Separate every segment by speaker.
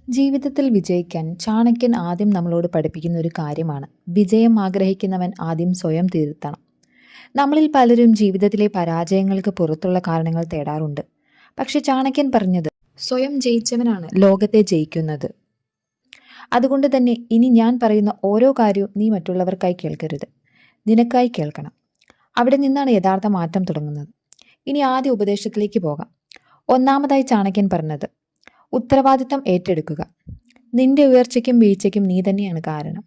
Speaker 1: ജീവിതത്തിൽ വിജയിക്കാൻ ചാണക്യൻ ആദ്യം നമ്മളോട് പഠിപ്പിക്കുന്ന ഒരു കാര്യമാണ് വിജയം ആഗ്രഹിക്കുന്നവൻ ആദ്യം സ്വയം തിരുത്തണം. നമ്മളിൽ പലരും ജീവിതത്തിലെ പരാജയങ്ങൾക്ക് പുറത്തുള്ള കാരണങ്ങൾ തേടാറുണ്ട്. പക്ഷെ ചാണക്യൻ പറഞ്ഞത് സ്വയം ജയിച്ചവനാണ് ലോകത്തെ ജയിക്കുന്നത്. അതുകൊണ്ട് തന്നെ ഇനി ഞാൻ പറയുന്ന ഓരോ കാര്യവും നീ മറ്റുള്ളവർക്കായി കേൾക്കരുത്, നിനക്കായി കേൾക്കണം. അവിടെ നിന്നാണ് യഥാർത്ഥ മാറ്റം തുടങ്ങുന്നത്. ഇനി ആദ്യ ഉപദേശത്തിലേക്ക് പോകാം. ഒന്നാമതായി ചാണക്യൻ പറഞ്ഞത് ഉത്തരവാദിത്തം ഏറ്റെടുക്കുക. നിന്റെ ഉയർച്ചയ്ക്കും വീഴ്ചയ്ക്കും നീ തന്നെയാണ് കാരണം.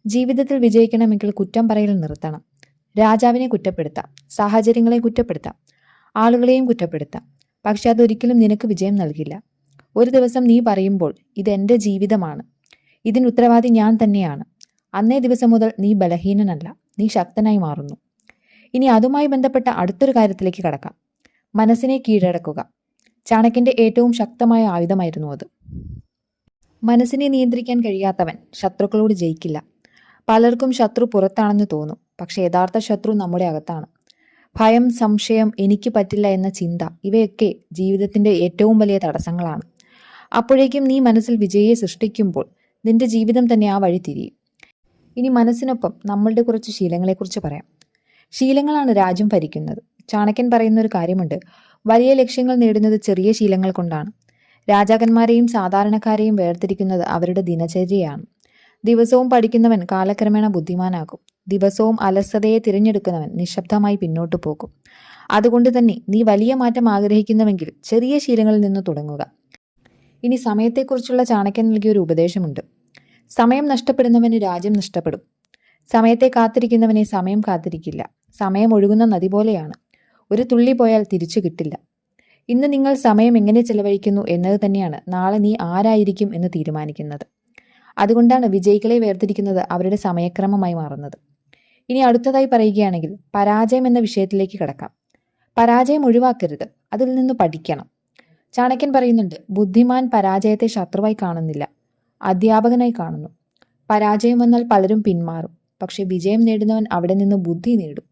Speaker 1: ജീവിതത്തിൽ വിജയിക്കണമെങ്കിൽ കുറ്റം പറയൽ നിർത്തണം. രാജാവിനെ കുറ്റപ്പെടുത്താം, സാഹചര്യങ്ങളെ കുറ്റപ്പെടുത്താം, ആളുകളെയും കുറ്റപ്പെടുത്താം. പക്ഷെ അതൊരിക്കലും നിനക്ക് വിജയം നൽകില്ല. ഒരു ദിവസം നീ പറയുമ്പോൾ ഇതെന്റെ ജീവിതമാണ്, ഇതിന് ഉത്തരവാദി ഞാൻ തന്നെയാണ്, അന്നേ ദിവസം മുതൽ നീ ബലഹീനനല്ല, നീ ശക്തനായി മാറുന്നു. ഇനി അതുമായി ബന്ധപ്പെട്ട അടുത്തൊരു കാര്യത്തിലേക്ക് കടക്കാം. മനസ്സിനെ കീഴടക്കുക. ചാണക്യന്റെ ഏറ്റവും ശക്തമായ ആയുധമായിരുന്നു അത്. മനസ്സിനെ നിയന്ത്രിക്കാൻ കഴിയാത്തവൻ ശത്രുക്കളോട് ജയിക്കില്ല. പലർക്കും ശത്രു പുറത്താണെന്ന് തോന്നും, പക്ഷെ യഥാർത്ഥ ശത്രു നമ്മുടെ അകത്താണ്. ഭയം, സംശയം, എനിക്ക് പറ്റില്ല എന്ന ചിന്ത, ഇവയൊക്കെ ജീവിതത്തിന്റെ ഏറ്റവും വലിയ തടസ്സങ്ങളാണ്. അപ്പോഴേക്കും നീ മനസ്സിൽ വിജയിയെ സൃഷ്ടിക്കുമ്പോൾ നിന്റെ ജീവിതം തന്നെ ആ വഴി തിരിയും. ഇനി മനസ്സിനൊപ്പം നമ്മളുടെ കുറച്ച് ശീലങ്ങളെക്കുറിച്ച് പറയാം. ശീലങ്ങളാണ് രാജ്യം ഭരിക്കുന്നത്. ചാണക്യൻ പറയുന്ന ഒരു കാര്യമുണ്ട്, വലിയ ലക്ഷ്യങ്ങൾ നേടുന്നത് ചെറിയ ശീലങ്ങൾ കൊണ്ടാണ്. രാജാക്കന്മാരെയും സാധാരണക്കാരെയും വേർതിരിക്കുന്നത് അവരുടെ ദിനചര്യയാണ്. ദിവസവും പഠിക്കുന്നവൻ കാലക്രമേണ ബുദ്ധിമാനാകും. ദിവസവും അലസതയെ തിരഞ്ഞെടുക്കുന്നവൻ നിശബ്ദമായി പിന്നോട്ടു പോകും. അതുകൊണ്ട് തന്നെ നീ വലിയ മാറ്റം ആഗ്രഹിക്കുന്നുവെങ്കിൽ ചെറിയ ശീലങ്ങളിൽ നിന്ന് തുടങ്ങുക. ഇനി സമയത്തെക്കുറിച്ചുള്ള ചാണക്യൻ നൽകിയ ഒരു ഉപദേശമുണ്ട്. സമയം നഷ്ടപ്പെടുന്നവന് രാജ്യം നഷ്ടപ്പെടും. സമയത്തെ കാത്തിരിക്കുന്നവനെ സമയം കാത്തിരിക്കില്ല. സമയം ഒഴുകുന്ന നദി പോലെയാണ്, ഒരു തുള്ളി പോയാൽ തിരിച്ചു കിട്ടില്ല. ഇന്ന് നിങ്ങൾ സമയം എങ്ങനെ ചെലവഴിക്കുന്നു എന്നത് തന്നെയാണ് നാളെ നീ ആരായിരിക്കും എന്ന് തീരുമാനിക്കുന്നത്. അതുകൊണ്ടാണ് വിജയികളെ വേർതിരിക്കുന്നത് അവരുടെ സമയക്രമമായി മാറുന്നത്. ഇനി അടുത്തതായി പറയുകയാണെങ്കിൽ പരാജയം എന്ന വിഷയത്തിലേക്ക് കടക്കാം. പരാജയം ഒഴിവാക്കരുത്, അതിൽ നിന്ന് പഠിക്കണം. ചാണക്യൻ പറയുന്നുണ്ട്, ബുദ്ധിമാൻ പരാജയത്തെ ശത്രുവായി കാണുന്നില്ല, അധ്യാപകനായി കാണുന്നു. പരാജയം വന്നാൽ പലരും പിന്മാറും, പക്ഷെ വിജയം നേടുന്നവൻ അവിടെ നിന്ന് ബുദ്ധി നേടും.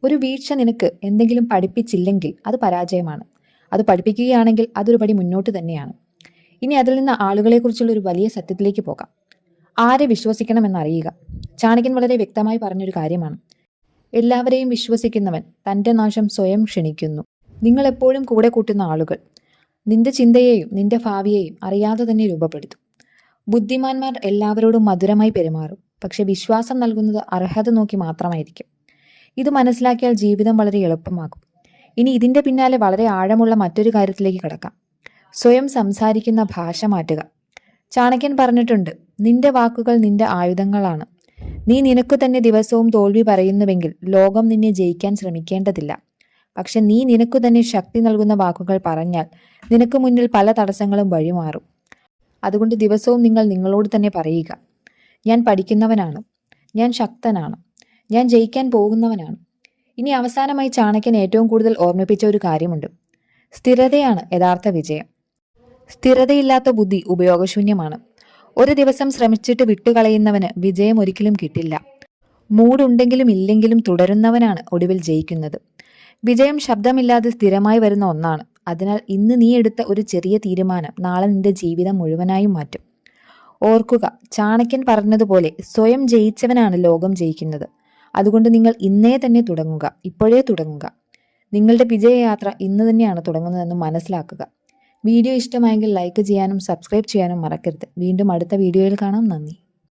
Speaker 1: ഒരു വീഴ്ച നിനക്ക് എന്തെങ്കിലും പഠിപ്പിച്ചില്ലെങ്കിൽ അത് പരാജയമാണ്. അത് പഠിപ്പിക്കുകയാണെങ്കിൽ അതൊരു പടി മുന്നോട്ട് തന്നെയാണ്. ഇനി അതിൽ നിന്ന് ആളുകളെക്കുറിച്ചുള്ള ഒരു വലിയ സത്യത്തിലേക്ക് പോകാം. ആരെ വിശ്വസിക്കണമെന്നറിയുക. ചാണക്യൻ വളരെ വ്യക്തമായി പറഞ്ഞൊരു കാര്യമാണ്, എല്ലാവരെയും വിശ്വസിക്കുന്നവൻ തൻ്റെ നാശം സ്വയം ക്ഷണിക്കുന്നു. നിങ്ങൾ എപ്പോഴും കൂടെ കൂട്ടുന്ന ആളുകൾ നിന്റെ ചിന്തയെയും നിന്റെ ഭാവിയെയും അറിയാതെ തന്നെ രൂപപ്പെടുത്തും. ബുദ്ധിമാന്മാർ എല്ലാവരോടും മധുരമായി പെരുമാറും, പക്ഷെ വിശ്വാസം നൽകുന്നത് അർഹത നോക്കി മാത്രമായിരിക്കും. ഇത് മനസ്സിലാക്കിയാൽ ജീവിതം വളരെ എളുപ്പമാകും. ഇനി ഇതിന്റെ പിന്നാലെ വളരെ ആഴമുള്ള മറ്റൊരു കാര്യത്തിലേക്ക് കടക്കാം. സ്വയം സംസാരിക്കുന്ന ഭാഷ മാറ്റുക. ചാണക്യൻ പറഞ്ഞിട്ടുണ്ട്, നിന്റെ വാക്കുകൾ നിന്റെ ആയുധങ്ങളാണ്. നീ നിനക്കു തന്നെ ദിവസവും തോൽവി പറയുന്നുവെങ്കിൽ ലോകം നിന്നെ ജയിക്കാൻ ശ്രമിക്കേണ്ടതില്ല. പക്ഷെ നീ നിനക്കു തന്നെ ശക്തി നൽകുന്ന വാക്കുകൾ പറഞ്ഞാൽ നിനക്ക് മുന്നിൽ പല തടസ്സങ്ങളും വഴിമാറും. അതുകൊണ്ട് ദിവസവും നിങ്ങൾ നിങ്ങളോട് തന്നെ പറയുക, ഞാൻ പഠിക്കുന്നവനാണ്, ഞാൻ ശക്തനാണ്, ഞാൻ ജയിക്കാൻ പോകുന്നവനാണ്. ഇനി അവസാനമായി ചാണക്യൻ ഏറ്റവും കൂടുതൽ ഓർമ്മിപ്പിച്ച ഒരു കാര്യമുണ്ട്, സ്ഥിരതയാണ് യഥാർത്ഥ വിജയം. സ്ഥിരതയില്ലാത്ത ബുദ്ധി ഉപയോഗശൂന്യമാണ്. ഒരു ദിവസം ശ്രമിച്ചിട്ട് വിട്ടുകളയുന്നവന് വിജയം ഒരിക്കലും കിട്ടില്ല. മൂടുണ്ടെങ്കിലും ഇല്ലെങ്കിലും തുടരുന്നവനാണ് ഒടുവിൽ ജയിക്കുന്നത്. വിജയം ശബ്ദമില്ലാതെ സ്ഥിരമായി വരുന്ന ഒന്നാണ്. അതിനാൽ ഇന്ന് നീ എടുത്ത ഒരു ചെറിയ തീരുമാനം നാളെ നിന്റെ ജീവിതം മുഴുവനായും മാറ്റും. ഓർക്കുക, ചാണക്യൻ പറഞ്ഞതുപോലെ സ്വയം ജയിച്ചവനാണ് ലോകം ജയിക്കുന്നത്. അതുകൊണ്ട് നിങ്ങൾ ഇന്നേ തന്നെ തുടങ്ങുക, ഇപ്പോഴേ തുടങ്ങുക. നിങ്ങളുടെ വിജയയാത്ര ഇന്ന് തന്നെയാണ് തുടങ്ങുന്നതെന്ന് മനസ്സിലാക്കുക. വീഡിയോ ഇഷ്ടമായെങ്കിൽ ലൈക്ക് ചെയ്യാനും സബ്സ്ക്രൈബ് ചെയ്യാനും മറക്കരുത്. വീണ്ടും അടുത്ത വീഡിയോയിൽ കാണാം. നന്ദി.